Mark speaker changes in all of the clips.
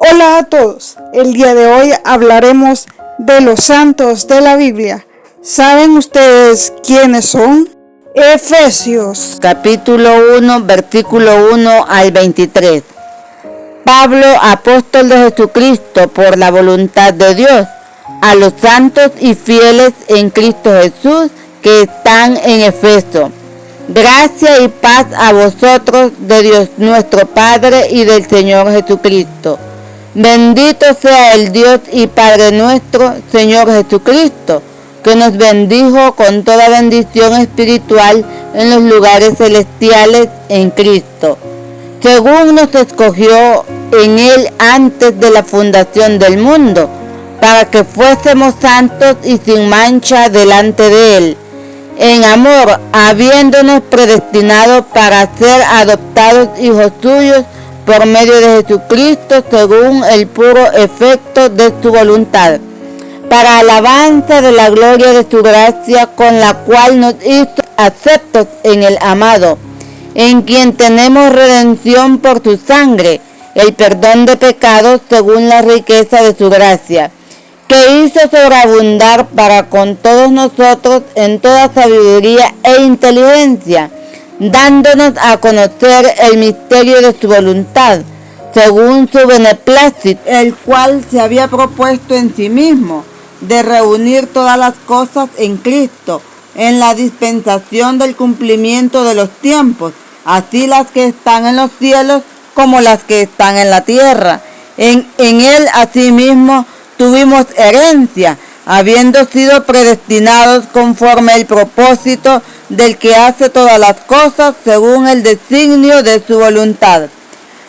Speaker 1: Hola a todos, el día de hoy hablaremos de los santos de la Biblia. ¿Saben ustedes quiénes son? Efesios
Speaker 2: Capítulo 1, versículo 1 al 23. Pablo, apóstol de Jesucristo por la voluntad de Dios, a los santos y fieles en Cristo Jesús que están en Efeso. Gracia y paz a vosotros de Dios nuestro Padre y del Señor Jesucristo. Bendito sea el Dios y Padre nuestro, Señor Jesucristo, que nos bendijo con toda bendición espiritual en los lugares celestiales en Cristo, según nos escogió en Él antes de la fundación del mundo, para que fuésemos santos y sin mancha delante de Él, en amor, habiéndonos predestinado para ser adoptados hijos suyos por medio de Jesucristo, según el puro efecto de su voluntad, para alabanza de la gloria de su gracia, con la cual nos hizo aceptos en el amado, en quien tenemos redención por su sangre, el perdón de pecados según la riqueza de su gracia, que hizo sobreabundar para con todos nosotros en toda sabiduría e inteligencia, dándonos a conocer el misterio de su voluntad, según su beneplácito, el cual se había propuesto en sí mismo, de reunir todas las cosas en Cristo, en la dispensación del cumplimiento de los tiempos, así las que están en los cielos como las que están en la tierra. En Él asimismo tuvimos herencia, habiendo sido predestinados conforme el propósito del que hace todas las cosas según el designio de su voluntad,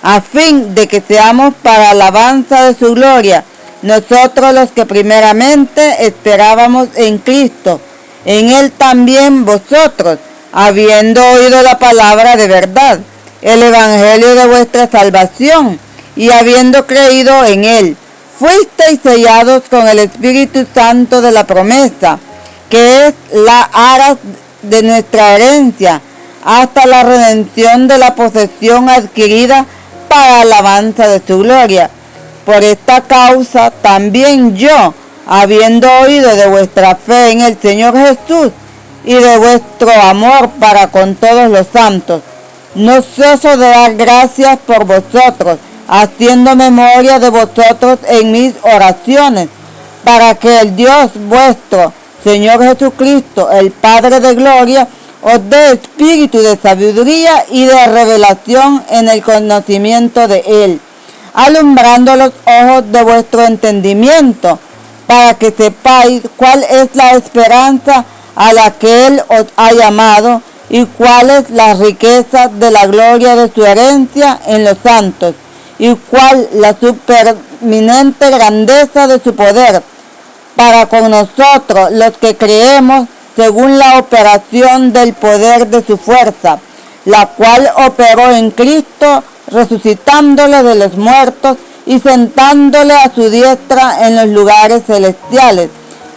Speaker 2: a fin de que seamos para alabanza de su gloria, nosotros los que primeramente esperábamos en Cristo, en Él también vosotros, habiendo oído la palabra de verdad, el evangelio de vuestra salvación, y habiendo creído en Él, fuisteis sellados con el Espíritu Santo de la promesa, que es la aras de nuestra herencia, hasta la redención de la posesión adquirida para alabanza de su gloria. Por esta causa también yo, habiendo oído de vuestra fe en el Señor Jesús y de vuestro amor para con todos los santos, no ceso de dar gracias por vosotros, haciendo memoria de vosotros en mis oraciones, para que el Dios vuestro, Señor Jesucristo, el Padre de gloria, os dé espíritu de sabiduría y de revelación en el conocimiento de Él, alumbrando los ojos de vuestro entendimiento, para que sepáis cuál es la esperanza a la que Él os ha llamado, y cuál es la riqueza de la gloria de su herencia en los santos, y cuál la supereminente grandeza de su poder, para con nosotros los que creemos, según la operación del poder de su fuerza, la cual operó en Cristo, resucitándole de los muertos y sentándole a su diestra en los lugares celestiales,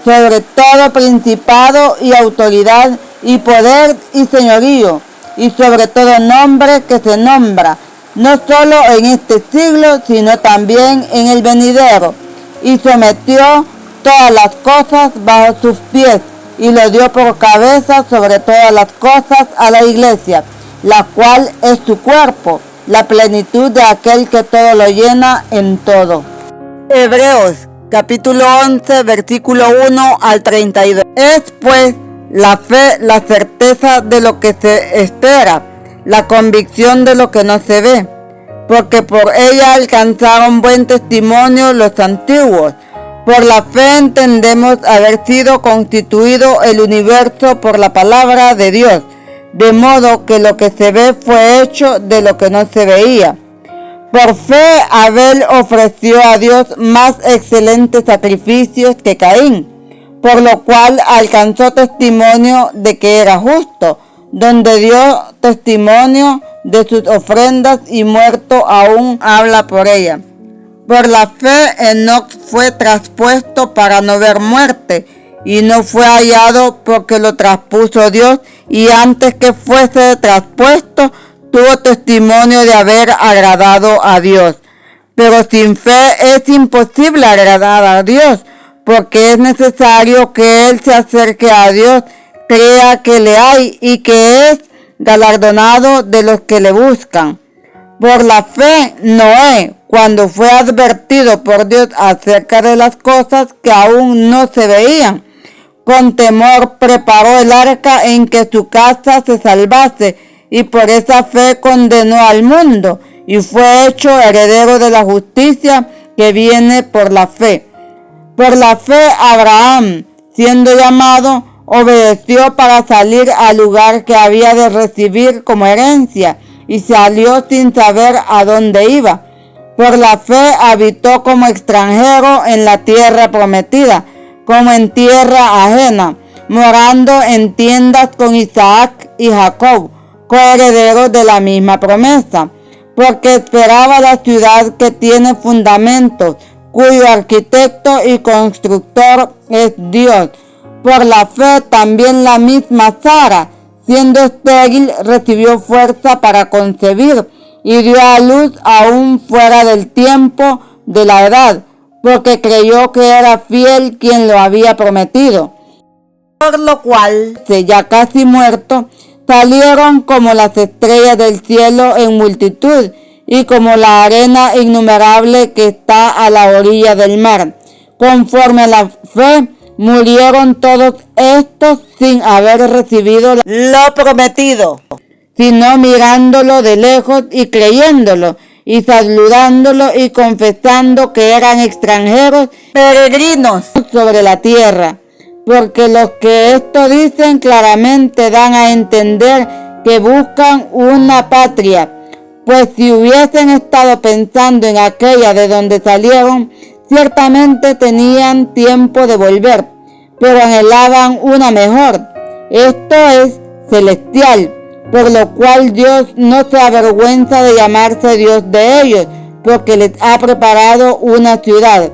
Speaker 2: sobre todo principado y autoridad y poder y señorío, y sobre todo nombre que se nombra, no solo en este siglo, sino también en el venidero, y sometió todas las cosas bajo sus pies, y lo dio por cabeza sobre todas las cosas a la iglesia, la cual es su cuerpo, la plenitud de aquel que todo lo llena en todo. Hebreos, capítulo 11, versículo 1 al 32. Es pues la fe, la certeza de lo que se espera, la convicción de lo que no se ve, porque por ella alcanzaron buen testimonio los antiguos. Por la fe entendemos haber sido constituido el universo por la palabra de Dios, de modo que lo que se ve fue hecho de lo que no se veía. Por fe Abel ofreció a Dios más excelentes sacrificios que Caín, por lo cual alcanzó testimonio de que era justo, donde dio testimonio de sus ofrendas y muerto aún habla por ella. Por la fe Enoc fue traspuesto para no ver muerte, y no fue hallado porque lo traspuso Dios, y antes que fuese traspuesto tuvo testimonio de haber agradado a Dios. Pero sin fe es imposible agradar a Dios, porque es necesario que él se acerque a Dios, crea que le hay y que es galardonado de los que le buscan. Por la fe, Noé, cuando fue advertido por Dios acerca de las cosas que aún no se veían, con temor preparó el arca en que su casa se salvase, y por esa fe condenó al mundo, y fue hecho heredero de la justicia que viene por la fe. Por la fe, Abraham, siendo llamado, obedeció para salir al lugar que había de recibir como herencia, y salió sin saber a dónde iba. Por la fe habitó como extranjero en la tierra prometida, como en tierra ajena, morando en tiendas con Isaac y Jacob, coherederos de la misma promesa, porque esperaba la ciudad que tiene fundamentos, cuyo arquitecto y constructor es Dios. Por la fe también la misma Sara, siendo estéril, recibió fuerza para concebir y dio a luz aún fuera del tiempo de la edad, porque creyó que era fiel quien lo había prometido. Por lo cual, ya casi muerto, salieron como las estrellas del cielo en multitud, y como la arena innumerable que está a la orilla del mar. Conforme a la fe, murieron todos estos sin haber recibido lo prometido, sino mirándolo de lejos y creyéndolo, y saludándolo y confesando que eran extranjeros, peregrinos sobre la tierra. Porque los que esto dicen claramente dan a entender que buscan una patria, pues si hubiesen estado pensando en aquella de donde salieron, ciertamente tenían tiempo de volver, pero anhelaban una mejor, esto es, celestial, por lo cual Dios no se avergüenza de llamarse Dios de ellos, porque les ha preparado una ciudad.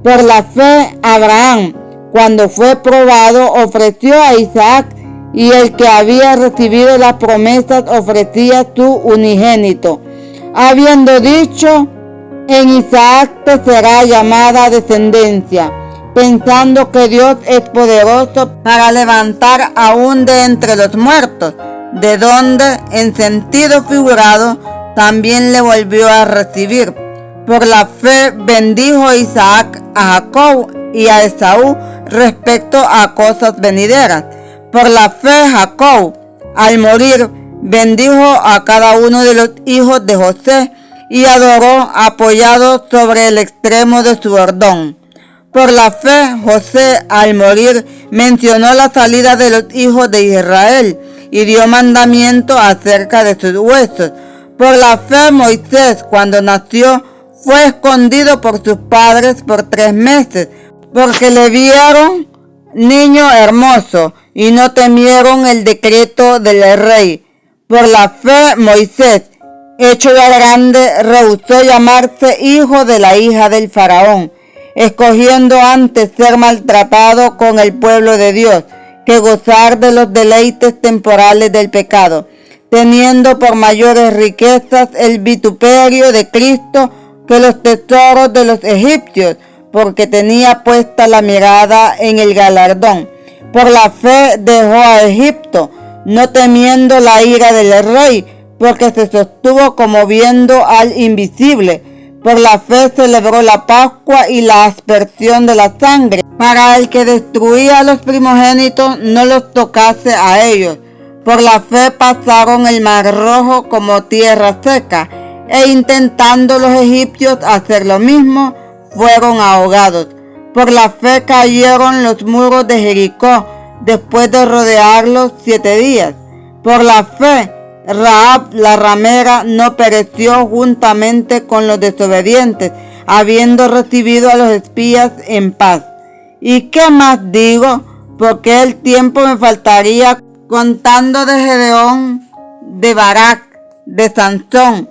Speaker 2: Por la fe, Abraham, cuando fue probado, ofreció a Isaac, y el que había recibido las promesas ofrecía su unigénito, habiendo dicho: en Isaac te será llamada descendencia, pensando que Dios es poderoso para levantar aún de entre los muertos, de donde, en sentido figurado, también le volvió a recibir. Por la fe bendijo Isaac a Jacob y a Esaú respecto a cosas venideras. Por la fe Jacob, al morir, bendijo a cada uno de los hijos de José y adoró apoyado sobre el extremo de su bordón. Por la fe José, al morir, mencionó la salida de los hijos de Israel y dio mandamiento acerca de sus huesos. Por la fe Moisés, cuando nació, fue escondido por sus padres por 3 meses, porque le vieron niño hermoso y no temieron el decreto del rey. Por la fe Moisés, hecho ya grande, rehusó llamarse hijo de la hija del faraón, escogiendo antes ser maltratado con el pueblo de Dios, que gozar de los deleites temporales del pecado, teniendo por mayores riquezas el vituperio de Cristo que los tesoros de los egipcios, porque tenía puesta la mirada en el galardón. Por la fe dejó a Egipto, no temiendo la ira del rey, porque se sostuvo como viendo al invisible. Por la fe celebró la Pascua y la aspersión de la sangre, para el que destruía a los primogénitos no los tocase a ellos. Por la fe pasaron el mar rojo como tierra seca, e intentando los egipcios hacer lo mismo, fueron ahogados. Por la fe cayeron los muros de Jericó, después de rodearlos 7 días. Por la fe, Rahab la ramera no pereció juntamente con los desobedientes, habiendo recibido a los espías en paz. ¿Y qué más digo? Porque el tiempo me faltaría contando de Gedeón, de Barak, de Sansón,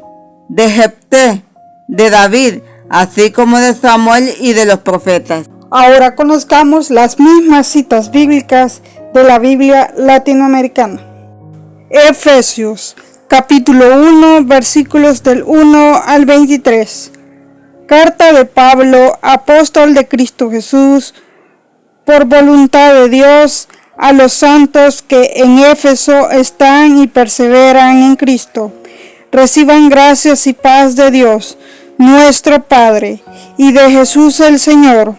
Speaker 2: de Jefté, de David, así como de Samuel y de los profetas.
Speaker 1: Ahora conozcamos las mismas citas bíblicas de la Biblia latinoamericana. Efesios, capítulo 1, versículos del 1 al 23. Carta de Pablo, apóstol de Cristo Jesús, por voluntad de Dios, a los santos que en Éfeso están y perseveran en Cristo. Reciban gracias y paz de Dios, nuestro Padre, y de Jesús el Señor.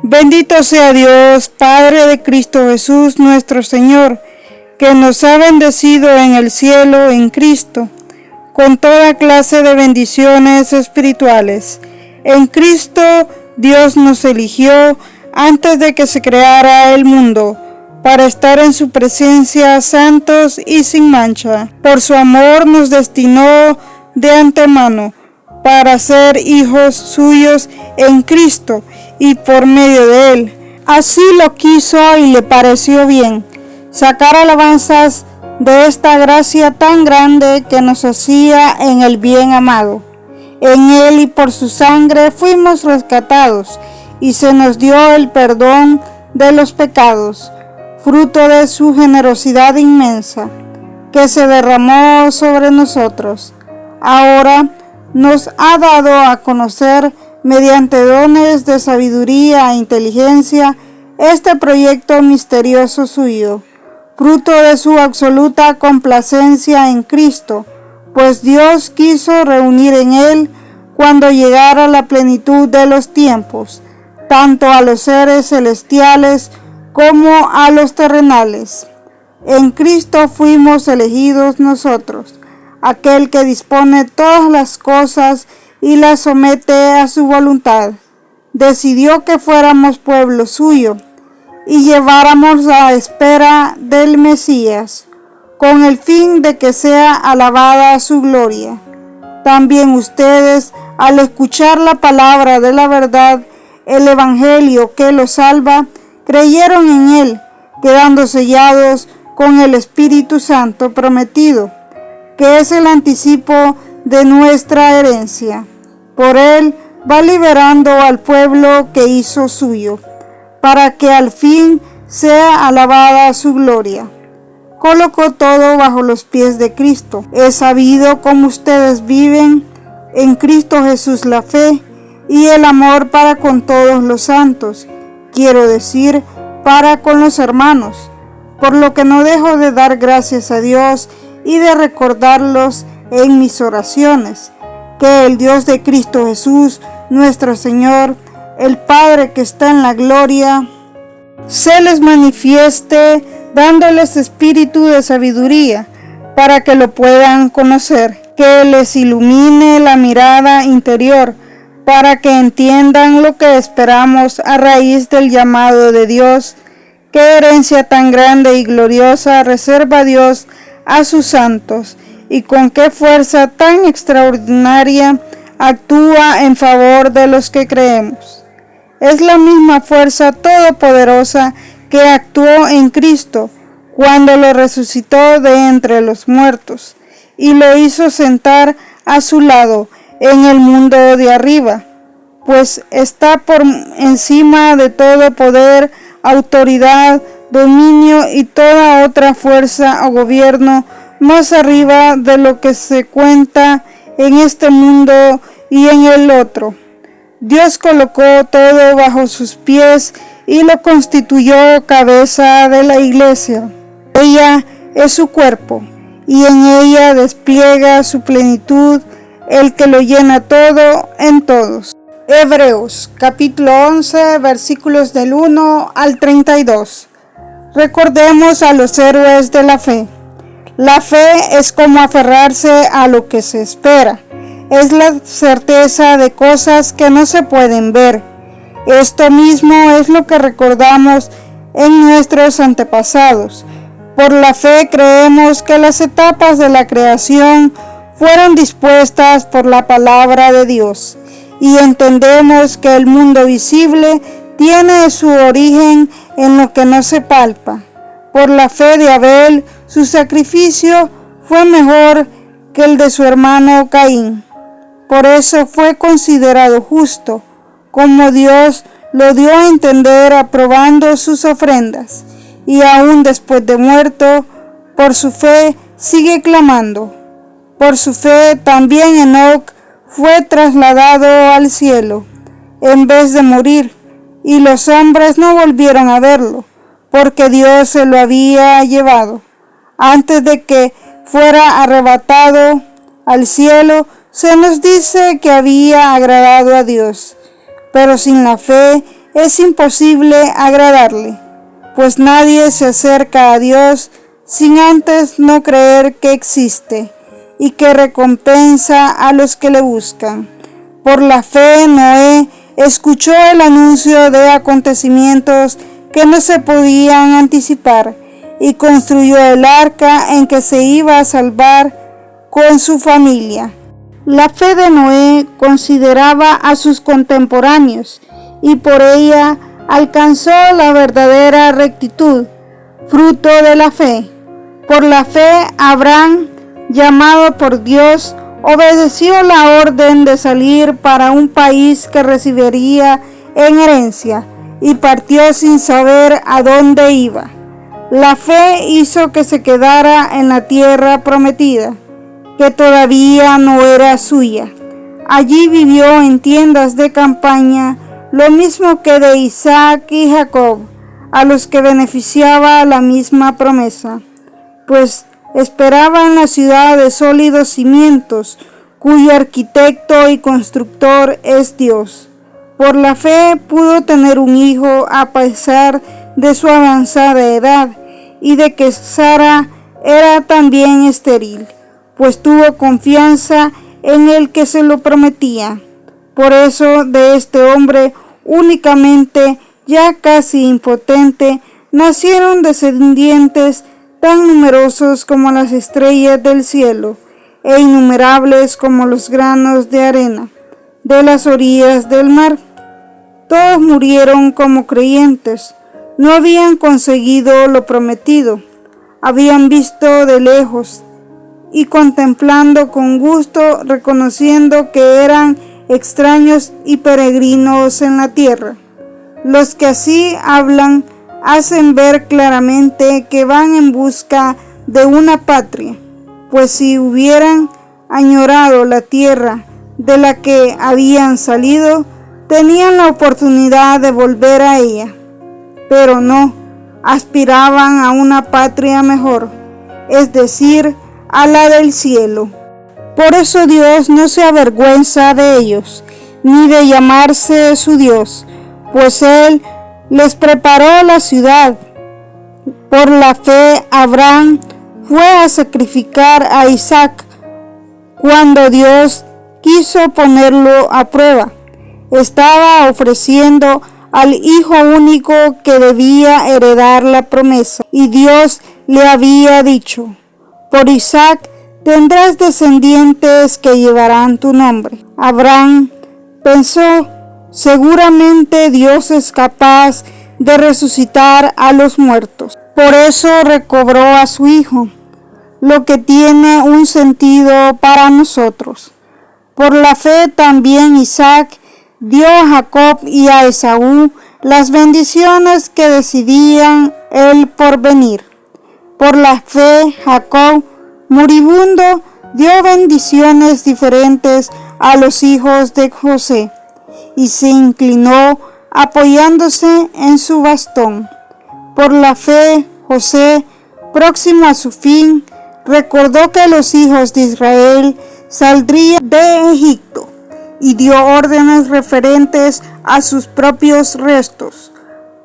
Speaker 1: Bendito sea Dios, Padre de Cristo Jesús, nuestro Señor, que nos ha bendecido en el cielo en Cristo, con toda clase de bendiciones espirituales. En Cristo Dios nos eligió antes de que se creara el mundo, para estar en su presencia santos y sin mancha. Por su amor nos destinó de antemano para ser hijos suyos en Cristo y por medio de Él. Así lo quiso y le pareció bien, sacar alabanzas de esta gracia tan grande que nos hacía en el bien amado. En Él y por su sangre fuimos rescatados y se nos dio el perdón de los pecados, fruto de su generosidad inmensa, que se derramó sobre nosotros. Ahora nos ha dado a conocer, mediante dones de sabiduría e inteligencia, este proyecto misterioso suyo, fruto de su absoluta complacencia en Cristo, pues Dios quiso reunir en Él, cuando llegara la plenitud de los tiempos, tanto a los seres celestiales como a los terrenales. En Cristo fuimos elegidos nosotros, aquel que dispone todas las cosas y las somete a su voluntad. Decidió que fuéramos pueblo suyo y lleváramos a espera del Mesías, con el fin de que sea alabada su gloria. También ustedes, al escuchar la palabra de la verdad, el evangelio que los salva, creyeron en Él, quedando sellados con el Espíritu Santo prometido, que es el anticipo de nuestra herencia. Por Él va liberando al pueblo que hizo suyo, para que al fin sea alabada su gloria. Colocó todo bajo los pies de Cristo. Es sabido cómo ustedes viven en Cristo Jesús la fe y el amor para con todos los santos, quiero decir, para con los hermanos, por lo que no dejo de dar gracias a Dios y de recordarlos en mis oraciones, que el Dios de Cristo Jesús, nuestro Señor, el Padre que está en la gloria, se les manifieste dándoles espíritu de sabiduría, para que lo puedan conocer, que les ilumine la mirada interior, para que entiendan lo que esperamos a raíz del llamado de Dios, qué herencia tan grande y gloriosa reserva Dios a sus santos, y con qué fuerza tan extraordinaria actúa en favor de los que creemos. Es la misma fuerza todopoderosa que actuó en Cristo cuando lo resucitó de entre los muertos y lo hizo sentar a su lado en el mundo de arriba, pues está por encima de todo poder, autoridad, dominio y toda otra fuerza o gobierno, más arriba de lo que se cuenta en este mundo y en el otro. Dios colocó todo bajo sus pies y lo constituyó cabeza de la iglesia. Ella es su cuerpo, y en ella despliega su plenitud, el que lo llena todo en todos. Hebreos, capítulo 11, versículos del 1 al 32. Recordemos a los héroes de la fe. La fe es como aferrarse a lo que se espera. Es la certeza de cosas que no se pueden ver. Esto mismo es lo que recordamos en nuestros antepasados. Por la fe creemos que las etapas de la creación fueron dispuestas por la palabra de Dios, y entendemos que el mundo visible tiene su origen en lo que no se palpa. Por la fe de Abel, su sacrificio fue mejor que el de su hermano Caín. Por eso fue considerado justo, como Dios lo dio a entender aprobando sus ofrendas, y aún después de muerto, por su fe sigue clamando. Por su fe también Enoc fue trasladado al cielo en vez de morir, y los hombres no volvieron a verlo, porque Dios se lo había llevado. Antes de que fuera arrebatado al cielo, se nos dice que había agradado a Dios, pero sin la fe es imposible agradarle, pues nadie se acerca a Dios sin antes no creer que existe y que recompensa a los que le buscan. Por la fe Noé escuchó el anuncio de acontecimientos que no se podían anticipar y construyó el arca en que se iba a salvar con su familia. La fe de Noé consideraba a sus contemporáneos y por ella alcanzó la verdadera rectitud, fruto de la fe. Por la fe, Abraham, llamado por Dios, obedeció la orden de salir para un país que recibiría en herencia y partió sin saber a dónde iba. La fe hizo que se quedara en la tierra prometida, que todavía no era suya. Allí vivió en tiendas de campaña, lo mismo que de Isaac y Jacob, a los que beneficiaba la misma promesa, pues esperaba en la ciudad de sólidos cimientos, cuyo arquitecto y constructor es Dios. Por la fe pudo tener un hijo a pesar de su avanzada edad y de que Sara era también estéril, pues tuvo confianza en el que se lo prometía. Por eso de este hombre únicamente, ya casi impotente, nacieron descendientes tan numerosos como las estrellas del cielo, e innumerables como los granos de arena de las orillas del mar. Todos murieron como creyentes, no habían conseguido lo prometido, habían visto de lejos y contemplando con gusto, reconociendo que eran extraños y peregrinos en la tierra. Los que así hablan hacen ver claramente que van en busca de una patria, pues si hubieran añorado la tierra de la que habían salido, tenían la oportunidad de volver a ella, pero no, aspiraban a una patria mejor, es decir, a la del cielo. Por eso Dios no se avergüenza de ellos, ni de llamarse su Dios, pues Él les preparó la ciudad. Por la fe, Abraham fue a sacrificar a Isaac cuando Dios quiso ponerlo a prueba. Estaba ofreciendo al hijo único que debía heredar la promesa, y Dios le había dicho: por Isaac tendrás descendientes que llevarán tu nombre. Abraham pensó: seguramente Dios es capaz de resucitar a los muertos. Por eso recobró a su hijo, lo que tiene un sentido para nosotros. Por la fe también Isaac dio a Jacob y a Esaú las bendiciones que decidían el porvenir. Por la fe Jacob, moribundo, dio bendiciones diferentes a los hijos de José y se inclinó apoyándose en su bastón. Por la fe José, próximo a su fin, recordó que los hijos de Israel saldrían de Egipto y dio órdenes referentes a sus propios restos.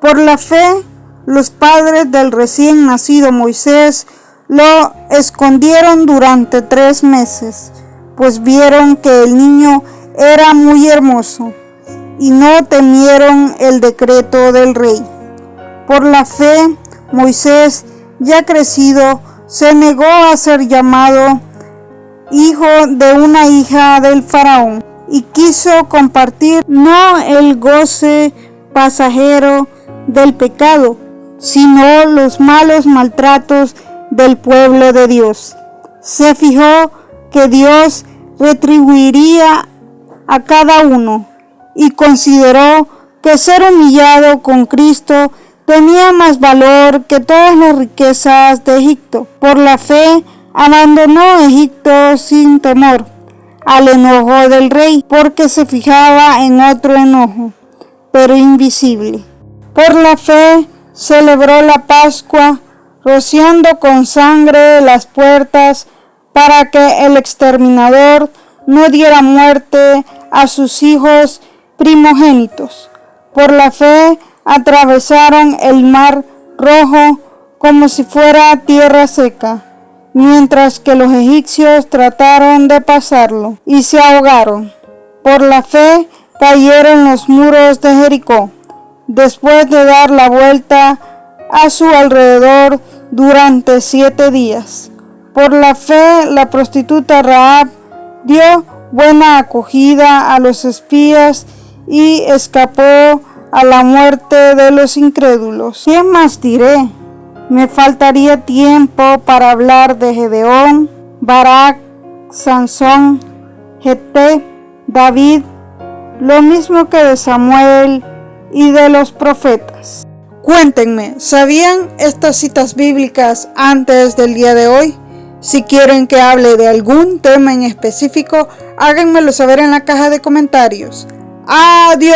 Speaker 1: Por la fe, los padres del recién nacido Moisés lo escondieron durante 3 meses, pues vieron que el niño era muy hermoso y no temieron el decreto del rey. Por la fe, Moisés, ya crecido, se negó a ser llamado hijo de una hija del faraón y quiso compartir no el goce pasajero del pecado, sino los malos maltratos del pueblo de Dios. Se fijó que Dios retribuiría a cada uno y consideró que ser humillado con Cristo tenía más valor que todas las riquezas de Egipto. Por la fe abandonó Egipto sin temor, al enojo del rey, porque se fijaba en otro enojo, pero invisible. Por la fe celebró la Pascua, rociando con sangre las puertas para que el exterminador no diera muerte a sus hijos primogénitos. Por la fe atravesaron el mar Rojo como si fuera tierra seca, mientras que los egipcios trataron de pasarlo y se ahogaron. Por la fe cayeron los muros de Jericó, después de dar la vuelta a su alrededor durante 7 días. Por la fe la prostituta Rahab dio buena acogida a los espías y escapó a la muerte de los incrédulos. ¿Qué más diré? Me faltaría tiempo para hablar de Gedeón, Barak, Sansón, Jefté, David, lo mismo que de Samuel y de los profetas. Cuéntenme, ¿sabían estas citas bíblicas antes del día de hoy? Si quieren que hable de algún tema en específico, háganmelo saber en la caja de comentarios. ¡Adiós!